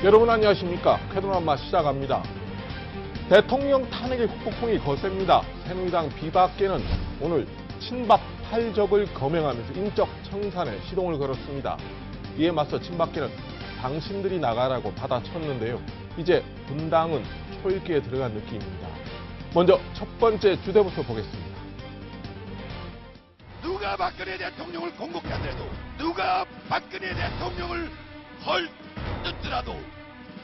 여러분 안녕하십니까? 쾌도난마 시작합니다. 대통령 탄핵의 후폭풍이 거셉니다. 새누리당 비박계는 오늘 친박 탈적을 검행하면서 인적 청산에 시동을 걸었습니다. 이에 맞서 친박계는 당신들이 나가라고 받아쳤는데요. 이제 분당은 초읽기에 들어간 느낌입니다. 먼저 첫 번째 주제부터 보겠습니다. 누가 박근혜 대통령을 공격한데도 누가 박근혜 대통령을 헐뜯더라도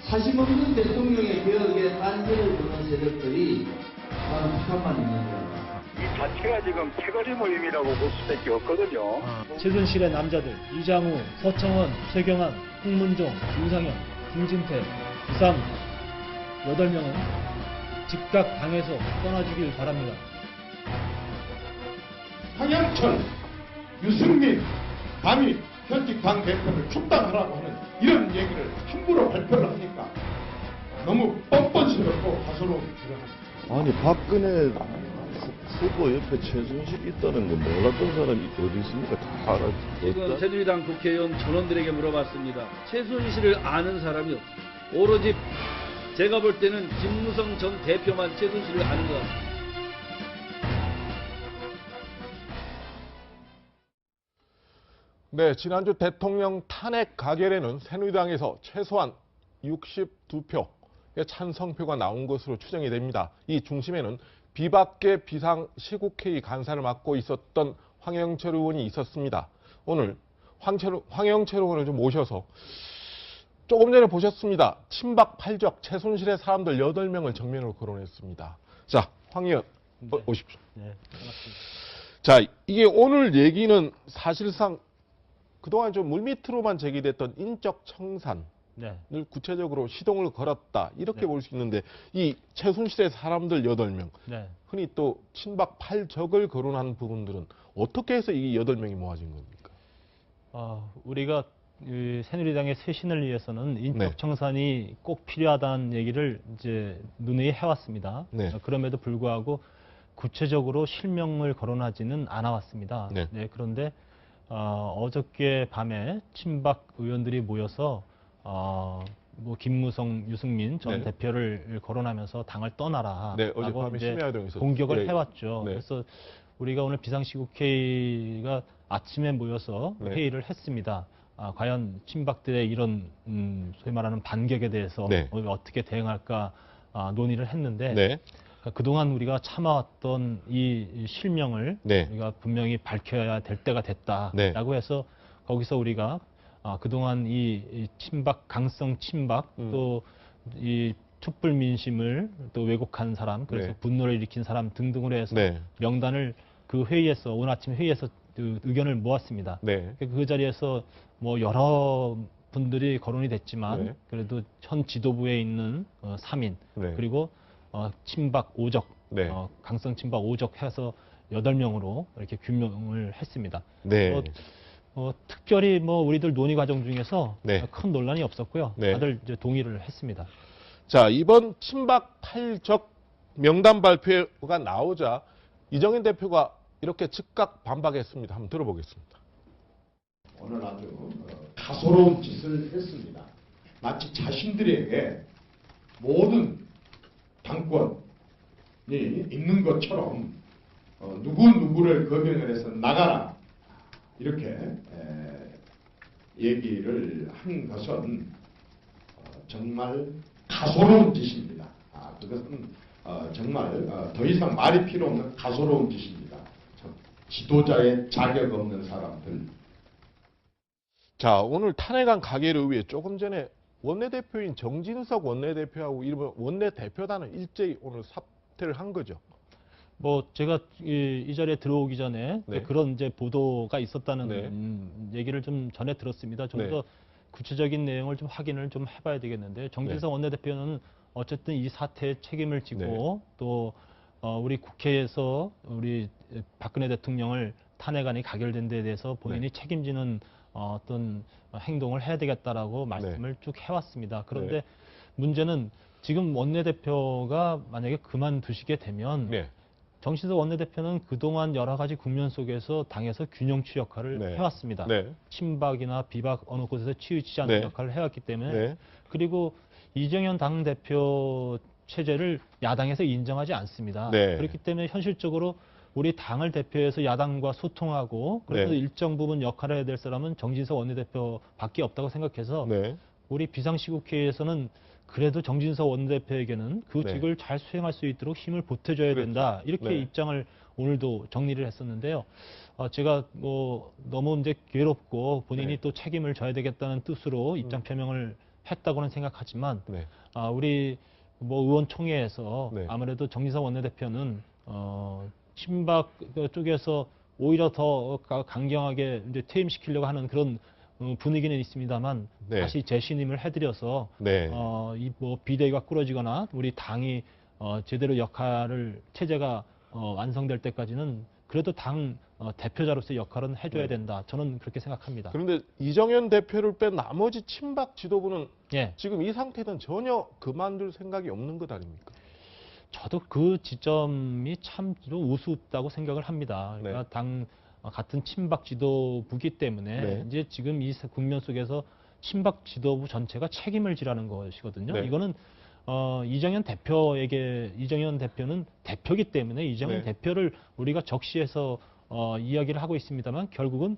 사심 없는 대통령의 개혁에 반대를 보는 세력들이 바로 북한만 있는 거예요. 이 자체가 지금 패거리 모임이라고 볼 수밖에 없거든요. 최순실의 남자들 이장우, 서청원, 최경환, 홍문종, 윤상현, 김진태, 이상우 8명은 즉각 당에서 떠나주길 바랍니다. 황영철, 유승민, 감히 현직 당 대표를 축당하라고 하는 이런 얘기를 함부로 발표를 하니까 너무 뻔뻔스럽고 가소로움이 드러납니다. 아니 박근혜 후보 옆에 최순실이 있다는 거 몰랐던 사람이 어디 있습니까? 다 알았지. 지금 새누리당 국회의원 전원들에게 물어봤습니다. 최순실을 아는 사람이 없어요. 오로지 제가 볼 때는 김무성 전 대표만 최순실을 아는 것 같습니다. 네, 지난주 대통령 탄핵 가결에는 새누리당에서 최소한 62표의 찬성표가 나온 것으로 추정이 됩니다. 이 중심에는 비박계 비상시국회의 간사를 맡고 있었던 황영철 의원이 있었습니다. 오늘 황영철 의원을 좀 모셔서 조금 전에 보셨습니다. 친박 팔적 최순실의 사람들 8명을 정면으로 거론했습니다. 자, 황 의원 오십시오. 네, 반갑습니다. 자, 이게 오늘 얘기는 사실상 그동안 좀 물밑으로만 제기됐던 인적 청산을 네. 구체적으로 시동을 걸었다 이렇게 네. 볼 수 있는데 이 최순실의 사람들 8명 네. 흔히 또 친박 팔적을 거론한 부분들은 어떻게 해서 이 8명이 모아진 겁니까? 우리가 이 새누리당의 쇄신을 위해서는 인적 네. 청산이 꼭 필요하다는 얘기를 이제 누누이 해왔습니다. 네. 그럼에도 불구하고 구체적으로 실명을 거론하지는 않아왔습니다. 네. 그런데 어저께 밤에 친박 의원들이 모여서 뭐 김무성, 유승민 전 네. 대표를 거론하면서 당을 떠나라. 네, 어젯밤에 심야회동에서 공격을 예, 해왔죠. 네. 그래서 우리가 오늘 비상시국회의가 아침에 모여서 네. 회의를 했습니다. 과연 친박들의 이런 소위 말하는 반격에 대해서 네. 어떻게 대응할까 논의를 했는데 네. 그동안 우리가 참아왔던 이 실명을 네. 우리가 분명히 밝혀야 될 때가 됐다라고 해서 거기서 우리가 그동안 이 친박, 강성 친박 또 이 촛불 민심을 또 왜곡한 사람, 그래서 네. 분노를 일으킨 사람 등등으로 해서 네. 명단을 그 회의에서 오늘 아침 회의에서 그 의견을 모았습니다. 네. 그 자리에서 뭐 여러 분들이 거론이 됐지만 네. 그래도 현 지도부에 있는 3인 네. 그리고 친박 5적, 네. 강성 친박 5적 해서 8명으로 이렇게 규명을 했습니다. 네. 특별히 뭐 우리들 논의 과정 중에서 네. 큰 논란이 없었고요. 네. 다들 이제 동의를 했습니다. 자, 이번 친박 팔적 명단 발표가 나오자 이정현 대표가 이렇게 즉각 반박했습니다. 한번 들어보겠습니다. 오늘 아주 가소로운 짓을 했습니다. 마치 자신들에게 모든 당권이 있는 것처럼 누구를 거명을 해서 나가라 이렇게 얘기를 한 것은 정말 가소로운 짓입니다. 그것은 정말 더 이상 말이 필요 없는 가소로운 짓입니다. 지도자의 자격 없는 사람들. 자, 오늘 탄핵안 가결을 위해 조금 전에 원내대표인 정진석 원내대표하고 이르면 원내대표단은 일제히 오늘 사퇴를 한 거죠. 뭐 제가 이 자리에 들어오기 전에 네. 그런 이제 보도가 있었다는 네. 얘기를 좀 전해 들었습니다. 좀 네. 더 구체적인 내용을 좀 확인을 좀 해봐야 되겠는데 정진석 원내대표는 어쨌든 이 사태에 책임을 지고 또 우리 국회에서 우리 박근혜 대통령을 탄핵안이 가결된 데 대해서 본인이 책임지는 어떤 행동을 해야 되겠다라고 말씀을 쭉 해왔습니다. 그런데 문제는 지금 원내대표가 만약에 그만두시게 되면 정진석 원내대표는 그동안 여러 가지 국면 속에서 당에서 균형추 역할을 네. 해왔습니다. 네. 친박이나 비박 어느 곳에서 치우치지 않는 네. 역할을 해왔기 때문에 네. 그리고 이정현 당대표 체제를 야당에서 인정하지 않습니다. 네. 그렇기 때문에 현실적으로 우리 당을 대표해서 야당과 소통하고 그래서 네. 일정 부분 역할을 해야 될 사람은 정진석 원내대표밖에 없다고 생각해서 네. 우리 비상시국회에서는 그래도 정진석 원내대표에게는 그 네. 직을 잘 수행할 수 있도록 힘을 보태줘야 그렇죠. 된다. 이렇게 네. 입장을 오늘도 정리를 했었는데요. 제가 뭐 너무 이제 괴롭고 본인이 네. 또 책임을 져야 되겠다는 뜻으로 입장 표명을 했다고는 생각하지만 네. 우리 뭐 의원총회에서 네. 아무래도 정진석 원내대표는 친박 쪽에서 오히려 더 강경하게 이제 퇴임시키려고 하는 그런 분위기는 있습니다만 네. 다시 재신임을 해드려서 네. 이 뭐 비대위가 꾸려지거나 우리 당이 제대로 역할을 체제가 완성될 때까지는 그래도 당 대표자로서의 역할은 해줘야 네. 된다. 저는 그렇게 생각합니다. 그런데 이정현 대표를 뺀 나머지 친박 지도부는 예, 지금 이 상태는 전혀 그만둘 생각이 없는 것 아닙니까? 저도 그 지점이 참 좀 우습다고 생각을 합니다. 그러니까 네. 당 같은 친박 지도부기 때문에 네. 이제 지금 이 국면 속에서 친박 지도부 전체가 책임을 지라는 것이거든요. 네. 이거는 이정현 대표는 대표기 때문에 이정현 네. 대표를 우리가 적시해서 이야기를 하고 있습니다만 결국은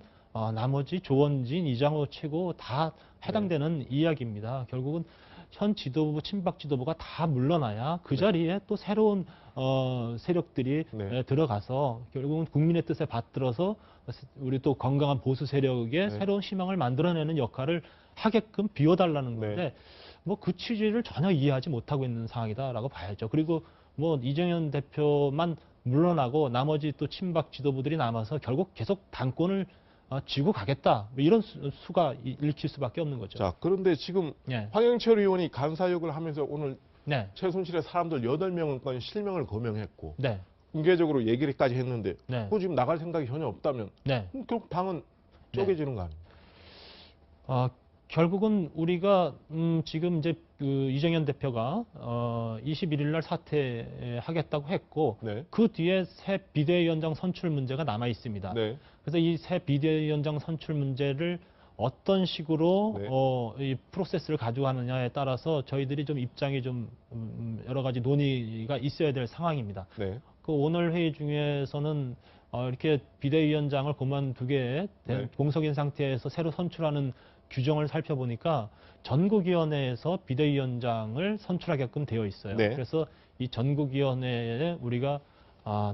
나머지 조원진, 이장호 최고 다 해당되는 네. 이야기입니다. 결국은 현 지도부, 친박 지도부가 다 물러나야 그 네. 자리에 또 새로운 세력들이 네. 들어가서 결국은 국민의 뜻에 받들어서 우리 또 건강한 보수 세력의 네. 새로운 희망을 만들어내는 역할을 하게끔 비워달라는 네. 건데 뭐 그 취지를 전혀 이해하지 못하고 있는 상황이다라고 봐야죠. 그리고 뭐 이정현 대표만 물러나고 나머지 또 친박 지도부들이 남아서 결국 계속 당권을 쥐고 가겠다. 뭐 이런 수가 읽힐 수밖에 없는 거죠. 자, 그런데 지금 예. 황영철 의원이 간사역을 하면서 오늘 네. 최순실의 사람들 8명까지 실명을 거명했고 네. 공개적으로 얘기까지 했는데 네. 그거 지금 나갈 생각이 전혀 없다면 네. 결국 당은 쪼개지는 거 아닙니까? 결국은 우리가 지금 이제 그 이정현 대표가 21일 날 사퇴하겠다고 했고 네. 그 뒤에 새 비대위원장 선출 문제가 남아 있습니다. 네. 그래서 이 새 비대위원장 선출 문제를 어떤 식으로 네. 이 프로세스를 가져가느냐에 따라서 저희들이 좀 입장이 좀 여러 가지 논의가 있어야 될 상황입니다. 네. 그 오늘 회의 중에서는 이렇게 비대위원장을 그만두게 된 네. 공석인 상태에서 새로 선출하는 규정을 살펴보니까 전국위원회에서 비대위원장을 선출하게끔 되어 있어요. 네. 그래서 이 전국위원회에 우리가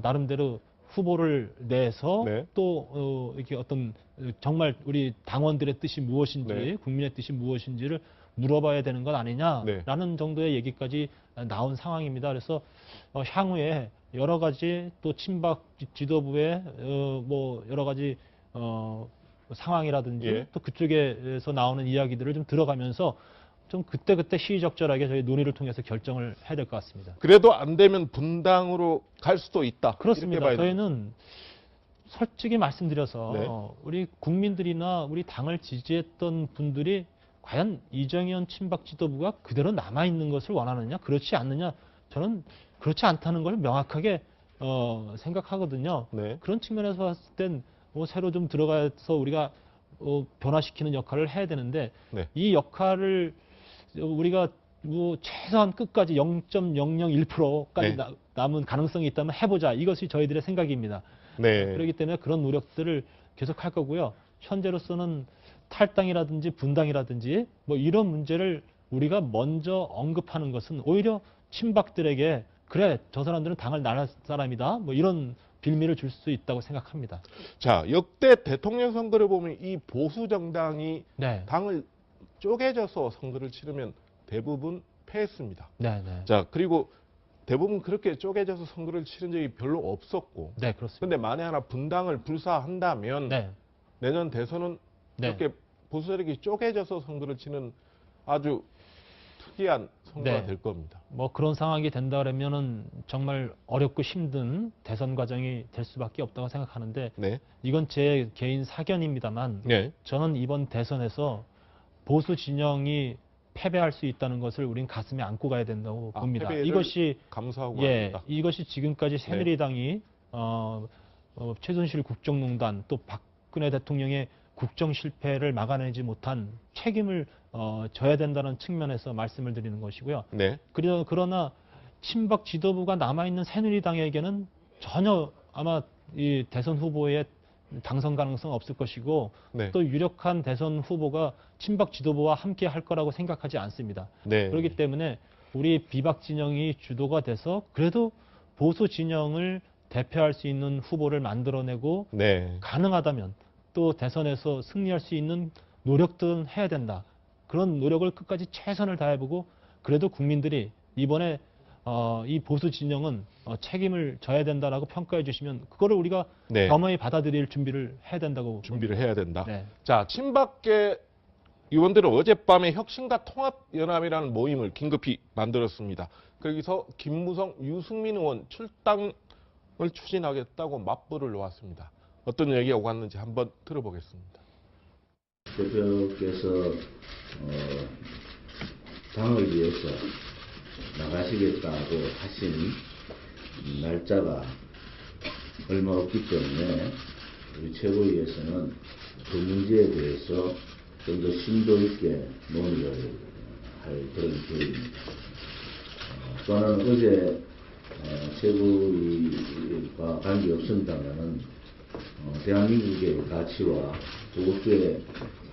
나름대로 후보를 내서 네. 또 이렇게 어떤 정말 우리 당원들의 뜻이 무엇인지 네. 국민의 뜻이 무엇인지를 물어봐야 되는 것 아니냐라는 네. 정도의 얘기까지 나온 상황입니다. 그래서 향후에 여러 가지 또 친박 지도부의 뭐 여러 가지 상황이라든지 예. 또 그쪽에서 나오는 이야기들을 좀 들어가면서 좀 그때그때 시의적절하게 저희 논의를 통해서 결정을 해야 될 것 같습니다. 그래도 안 되면 분당으로 갈 수도 있다. 그렇습니다. 이렇게 봐야 저희는 솔직히 말씀드려서 네. 우리 국민들이나 우리 당을 지지했던 분들이 과연 이정현 친박 지도부가 그대로 남아있는 것을 원하느냐 그렇지 않느냐 저는 그렇지 않다는 걸 명확하게 생각하거든요. 네. 그런 측면에서 봤을 땐 새로 좀 들어가서 우리가 변화시키는 역할을 해야 되는데 네. 이 역할을 우리가 뭐 최소한 끝까지 0.001%까지 네. 남은 가능성이 있다면 해보자. 이것이 저희들의 생각입니다. 네. 그렇기 때문에 그런 노력들을 계속 할 거고요. 현재로서는 탈당이라든지 분당이라든지 뭐 이런 문제를 우리가 먼저 언급하는 것은 오히려 친박들에게 그래 저 사람들은 당을 나갈 사람이다. 뭐 이런 빌미를 줄 수 있다고 생각합니다. 자, 역대 대통령 선거를 보면 이 보수 정당이 네. 당을 쪼개져서 선거를 치르면 대부분 패했습니다. 네, 네. 자, 그리고 대부분 그렇게 쪼개져서 선거를 치른 적이 별로 없었고. 네, 그렇습니다. 근데 만에 하나 분당을 불사한다면 네. 내년 대선은 네. 이렇게 보수 세력이 쪼개져서 선거를 치는 아주 특이한 선거가 네. 될 겁니다. 뭐 그런 상황이 된다 그러면은 정말 어렵고 힘든 대선 과정이 될 수밖에 없다고 생각하는데 네. 이건 제 개인 사견입니다만 네. 저는 이번 대선에서 보수 진영이 패배할 수 있다는 것을 우린 가슴에 안고 가야 된다고 봅니다. 패배를 이것이 감수하고 예, 합니다. 이것이 지금까지 새누리당이 최순실 국정농단 또 박근혜 대통령의 국정 실패를 막아내지 못한 책임을 져야 된다는 측면에서 말씀을 드리는 것이고요. 네. 그러나 친박 지도부가 남아있는 새누리당에게는 전혀 아마 이 대선 후보의 당선 가능성 없을 것이고 네. 또 유력한 대선 후보가 친박 지도부와 함께 할 거라고 생각하지 않습니다. 네. 그렇기 때문에 우리 비박 진영이 주도가 돼서 그래도 보수 진영을 대표할 수 있는 후보를 만들어내고 네. 가능하다면 또 대선에서 승리할 수 있는 노력들은 해야 된다. 그런 노력을 끝까지 최선을 다해보고 그래도 국민들이 이번에 이 보수 진영은 책임을 져야 된다라고 평가해 주시면 그거를 우리가 네. 겸허히 받아들일 준비를 해야 된다고 준비를 해야 된다. 네. 자, 친박계 의원들은 어젯밤에 혁신과 통합연합이라는 모임을 긴급히 만들었습니다. 거기서 김무성, 유승민 의원 출당을 추진하겠다고 맞불을 놓았습니다. 어떤 얘기가 오갔는지 한번 들어보겠습니다. 대표께서 당을 위해서 나가시겠다고 하신 날짜가 얼마 없기 때문에 우리 최고위에서는 그 문제에 대해서 좀 더 심도 있게 논의를 할 그런 계획입니다. 또 하나는 어제 최고위와 관계없습니다만은 대한민국의 가치와 조국의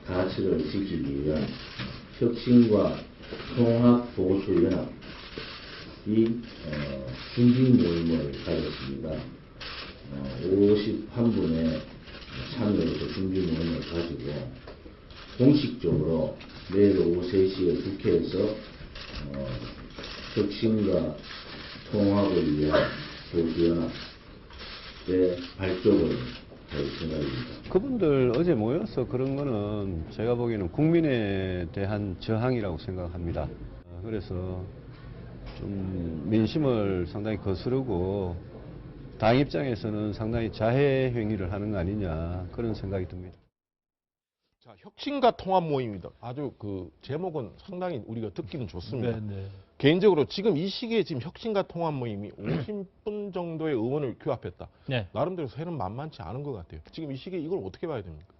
가치를 지키기 위한 혁신과 통합보수연합 이 중진 모임을 가졌습니다. 51분의 참여로서 중진 모임을 가지고 공식적으로 내일 오후 3시에 국회에서 혁신과 통합을 위한 보수연합의 발족을 할 생각입니다. 그분들 어제 모여서 그런 거는 제가 보기에는 국민에 대한 저항이라고 생각합니다. 그래서 좀 민심을 상당히 거스르고 당 입장에서는 상당히 자해 행위를 하는 거 아니냐 그런 생각이 듭니다. 자, 혁신과 통합 모임이다. 아주 그 제목은 상당히 우리가 듣기는 좋습니다. 네. 개인적으로 지금 이 시기에 지금 혁신과 통합 모임이 50분 정도의 의원을 규합했다. 네. 나름대로 새는 만만치 않은 것 같아요. 지금 이 시기에 이걸 어떻게 봐야 됩니까?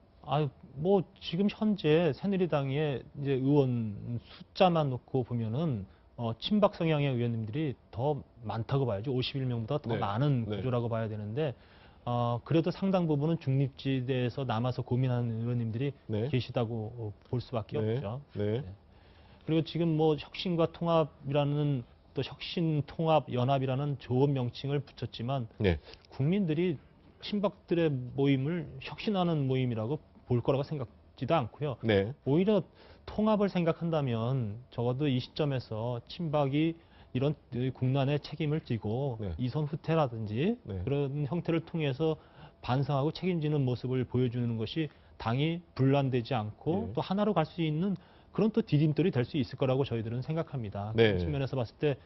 뭐 지금 현재 새누리당의 이제 의원 숫자만 놓고 보면은 친박 성향의 의원님들이 더 많다고 봐야죠. 51명보다 더 네. 많은 네. 구조라고 봐야 되는데 그래도 상당 부분은 중립지대에서 남아서 고민하는 의원님들이 네. 계시다고 볼 수밖에 네. 없죠. 네. 그리고 지금 뭐 혁신과 통합이라는 또 혁신 통합 연합이라는 좋은 명칭을 붙였지만 네. 국민들이 친박들의 모임을 혁신하는 모임이라고 볼 거라고 생각지도 않고요. 네. 오히려 통합을 생각한다면 적어도 이 시점에서 친박이 이런 국난의 책임을 지고 네. 이선 후퇴라든지 네. 그런 형태를 통해서 반성하고 책임지는 모습을 보여주는 것이 당이 분란되지 않고 네. 또 하나로 갈 수 있는 그런 또 디딤돌이 될 수 있을 거라고 저희들은 생각합니다. 네. 그런 측면에서 봤을 때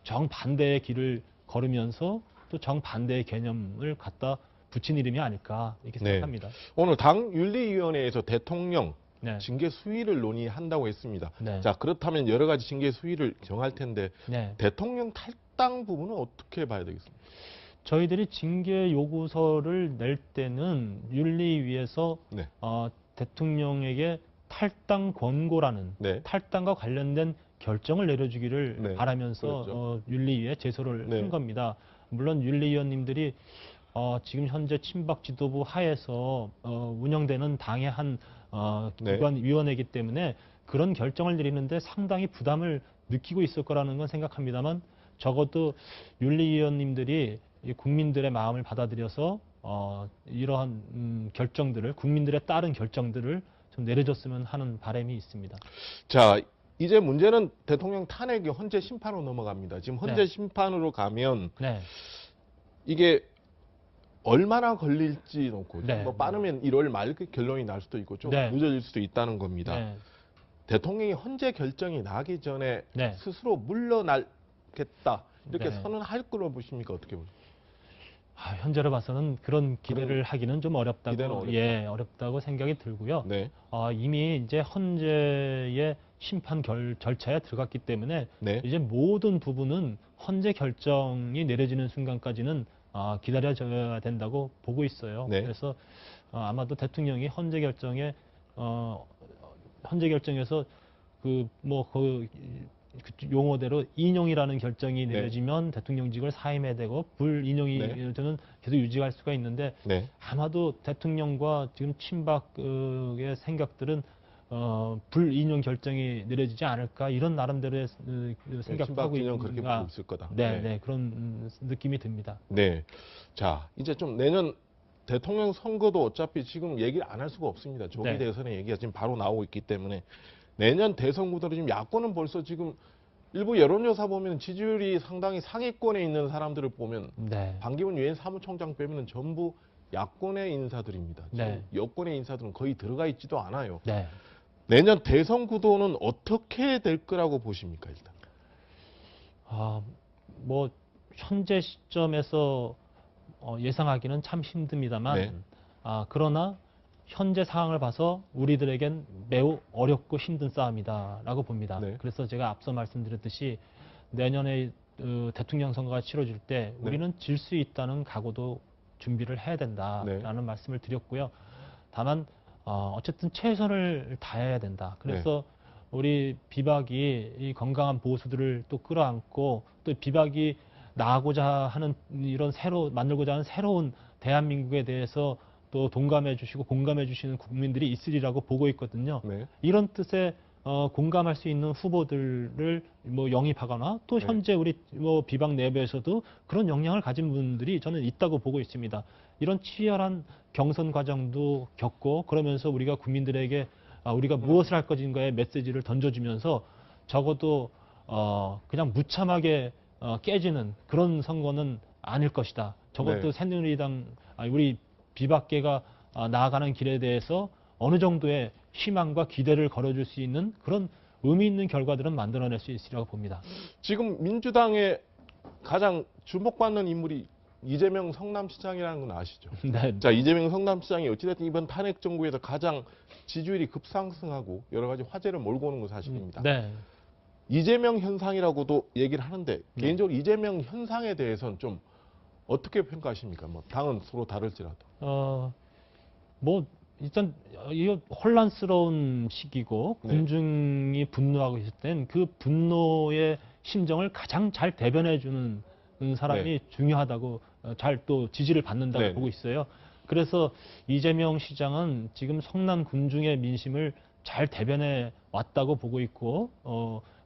정반대의 길을 걸으면서 또 정반대의 개념을 갖다 붙인 이름이 아닐까 이렇게 네. 생각합니다. 오늘 당 윤리위원회에서 대통령 네. 징계 수위를 논의한다고 했습니다. 네. 자, 그렇다면 여러 가지 징계 수위를 정할 텐데 네. 대통령 탈당 부분은 어떻게 봐야 되겠습니까? 저희들이 징계 요구서를 낼 때는 윤리위에서 네. 대통령에게 탈당 권고라는 네. 탈당과 관련된 결정을 내려주기를 네. 바라면서 그렇죠. 윤리위에 제소를 네. 한 겁니다. 물론 윤리위원님들이 지금 현재 친박 지도부 하에서 운영되는 당의 한 네. 기관 위원회이기 때문에 그런 결정을 내리는데 상당히 부담을 느끼고 있을 거라는 건 생각합니다만 적어도 윤리위원님들이 이 국민들의 마음을 받아들여서 이러한 결정들을 국민들에 따른 결정들을 좀 내려줬으면 하는 바람이 있습니다. 자, 이제 문제는 대통령 탄핵이 헌재 심판으로 넘어갑니다. 지금 헌재 네. 심판으로 가면 네. 이게 얼마나 걸릴지 놓고 네. 뭐 빠르면 1월 말 결론이 날 수도 있고 좀 네. 늦어질 수도 있다는 겁니다. 네. 대통령이 헌재 결정이 나기 전에 네. 스스로 물러나겠다 이렇게 네. 선언할 거로 보십니까? 어떻게 보십니까? 현재로 봐서는 그런 기대를 하기는 좀 기대는 어렵다고, 어렵다. 예, 어렵다고 생각이 들고요. 네. 이미 이제 헌재의 심판 절차에 들어갔기 때문에 네. 이제 모든 부분은 헌재 결정이 내려지는 순간까지는 기다려줘야 된다고 보고 있어요. 네. 그래서 아마도 대통령이 헌재 결정에서 그 용어대로 인용이라는 결정이 네. 내려지면 대통령직을 사임해야 되고 불인용이 네. 되는 계속 유지할 수가 있는데 네. 아마도 대통령과 지금 친박의 생각들은 불인용 결정이 내려지지 않을까 이런 나름대로의 생각하고 친박 진영 그렇게 있는가. 보고 있을 거다. 네, 네, 그런 느낌이 듭니다. 네. 자, 이제 좀 내년 대통령 선거도 어차피 지금 얘기를 안 할 수가 없습니다. 조기 네. 대선의 얘기가 지금 바로 나오고 있기 때문에 내년 대선 구도로 지금 야권은 벌써 지금 일부 여론조사 보면 지지율이 상당히 상위권에 있는 사람들을 보면 네. 반기문 유엔 사무총장 빼면 전부 야권의 인사들입니다. 지금 네. 여권의 인사들은 거의 들어가 있지도 않아요. 네. 내년 대선 구도는 어떻게 될 거라고 보십니까, 일단? 뭐 현재 시점에서 예상하기는 참 힘듭니다만, 네. 그러나 현재 상황을 봐서 우리들에겐 매우 어렵고 힘든 싸움이다라고 봅니다. 네. 그래서 제가 앞서 말씀드렸듯이 내년에 대통령 선거가 치러질 때 네. 우리는 질 수 있다는 각오도 준비를 해야 된다라는 말씀을 드렸고요. 다만 어쨌든 최선을 다해야 된다. 그래서 우리 비박이 이 건강한 보수들을 또 끌어안고 또 비박이 나아고자 하는 이런 만들고자 하는 새로운 대한민국에 대해서 또 동감해 주시고 공감해 주시는 국민들이 있으리라고 보고 있거든요. 네. 이런 뜻에 공감할 수 있는 후보들을 영입하거나 또 현재 우리 비박 내부에서도 그런 역량을 가진 분들이 저는 있다고 보고 있습니다. 이런 치열한 경선 과정도 겪고 그러면서 우리가 국민들에게 우리가 무엇을 할 것인가의 메시지를 던져주면서 적어도 그냥 무참하게 깨지는 그런 선거는 아닐 것이다. 적어도 새누리당 우리 비박계가 나아가는 길에 대해서 어느 정도의 희망과 기대를 걸어줄 수 있는 그런 의미 있는 결과들은 만들어낼 수 있으리라고 봅니다. 지금 민주당의 가장 주목받는 인물이 이재명 성남시장이라는 건 아시죠? 네. 자, 이재명 성남시장이 어찌됐든 이번 탄핵 정부에서 가장 지지율이 급상승하고 여러 가지 화제를 몰고 오는 건 사실입니다. 네. 이재명 현상이라고도 얘기를 하는데 개인적으로 이재명 현상에 대해서는 좀 어떻게 평가하십니까? 당은 서로 다를지라도. 일단 이거 혼란스러운 시기고 네. 군중이 분노하고 있을 땐 그 분노의 심정을 가장 잘 대변해 주는 사람이 중요하다고 잘 또 지지를 받는다고 보고 있어요. 그래서 이재명 시장은 지금 성남 군중의 민심을 잘 대변해 왔다고 보고 있고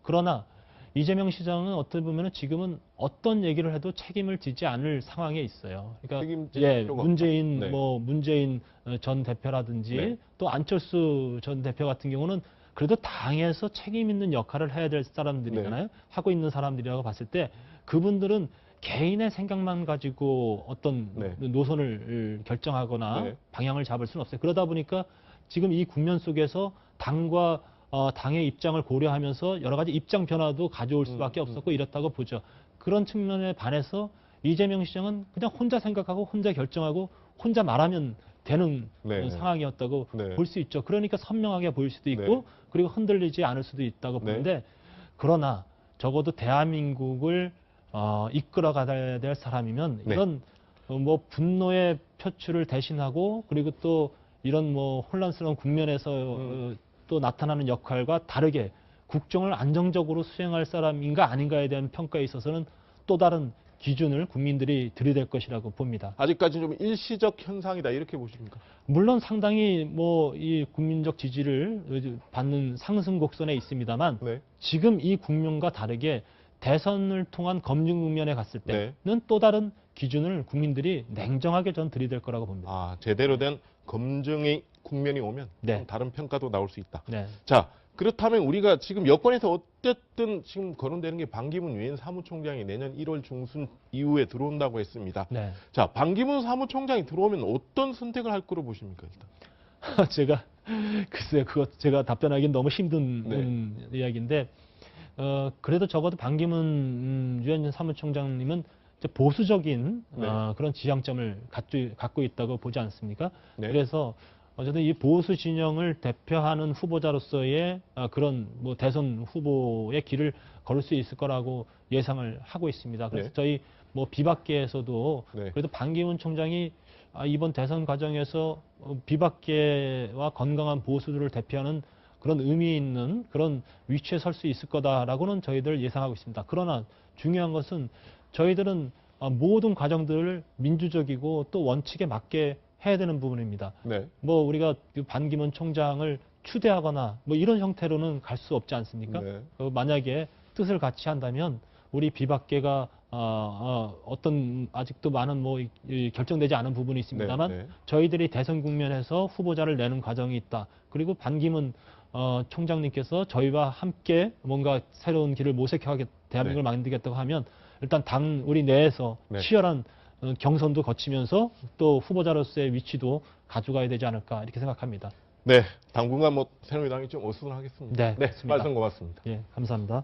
그러나 이재명 시장은 어떻게 보면 지금은 어떤 얘기를 해도 책임을 지지 않을 상황에 있어요. 그러니까 문재인 전 대표라든지 또 안철수 전 대표 같은 경우는 그래도 당에서 책임 있는 역할을 해야 될 사람들이잖아요. 하고 있는 사람들이라고 봤을 때 그분들은 개인의 생각만 가지고 어떤 노선을 결정하거나 방향을 잡을 수는 없어요. 그러다 보니까 지금 이 국면 속에서 당과 당의 입장을 고려하면서 여러 가지 입장 변화도 가져올 수밖에 없었고 이렇다고 보죠. 그런 측면에 반해서 이재명 시장은 그냥 혼자 생각하고 혼자 결정하고 혼자 말하면 되는 상황이었다고 볼 수 있죠. 그러니까 선명하게 보일 수도 있고 그리고 흔들리지 않을 수도 있다고 보는데 그러나 적어도 대한민국을 이끌어가야 될 사람이면 이런 분노의 표출을 대신하고 그리고 또 이런 혼란스러운 국면에서 또 나타나는 역할과 다르게 국정을 안정적으로 수행할 사람인가 아닌가에 대한 평가에 있어서는 또 다른 기준을 국민들이 들이댈 것이라고 봅니다. 아직까지 좀 일시적 현상이다 이렇게 보십니까? 물론 상당히 이 국민적 지지를 받는 상승 곡선에 있습니다만 지금 이 국면과 다르게 대선을 통한 검증 국면에 갔을 때는 또 다른 기준을 국민들이 냉정하게 전 들이댈 거라고 봅니다. 제대로 된 검증의 국면이 오면 좀 다른 평가도 나올 수 있다. 네. 자, 그렇다면 우리가 지금 여권에서 어쨌든 지금 거론되는 게 반기문 유엔 사무총장이 내년 1월 중순 이후에 들어온다고 했습니다. 네. 자, 반기문 사무총장이 들어오면 어떤 선택을 할 거로 보십니까, 일단? 글쎄요, 그거 제가 답변하기는 너무 힘든 이야기인데, 그래도 적어도 반기문 유엔 사무총장님은 이제 보수적인 네. 그런 지향점을 갖고 있다고 보지 않습니까? 네. 그래서 어쨌든 이 보수 진영을 대표하는 후보자로서의 그런 뭐 대선 후보의 길을 걸을 수 있을 거라고 예상을 하고 있습니다. 그래서 네. 저희 뭐 비박계에서도 네. 그래도 반기문 총장이 이번 대선 과정에서 비박계와 건강한 보수들을 대표하는 그런 의미 있는 그런 위치에 설 수 있을 거다라고는 저희들 예상하고 있습니다. 그러나 중요한 것은 저희들은 모든 과정들을 민주적이고 또 원칙에 맞게 해야 되는 부분입니다. 네. 뭐 우리가 반기문 총장을 추대하거나 뭐 이런 형태로는 갈 수 없지 않습니까? 네. 만약에 뜻을 같이 한다면 우리 비박계가 어떤 아직도 많은 뭐 결정되지 않은 부분이 있습니다만 네, 네. 저희들이 대선 국면에서 후보자를 내는 과정이 있다. 그리고 반기문 총장님께서 저희와 함께 뭔가 새로운 길을 모색하게 대한민국을 만들겠다고 하면 일단 당 우리 내에서 네. 치열한 경선도 거치면서 또 후보자로서의 위치도 가져가야 되지 않을까 이렇게 생각합니다. 네, 당분간 뭐 새누리당이 좀 어수선하겠습니다. 네, 그렇습니다. 말씀 고맙습니다. 예, 감사합니다.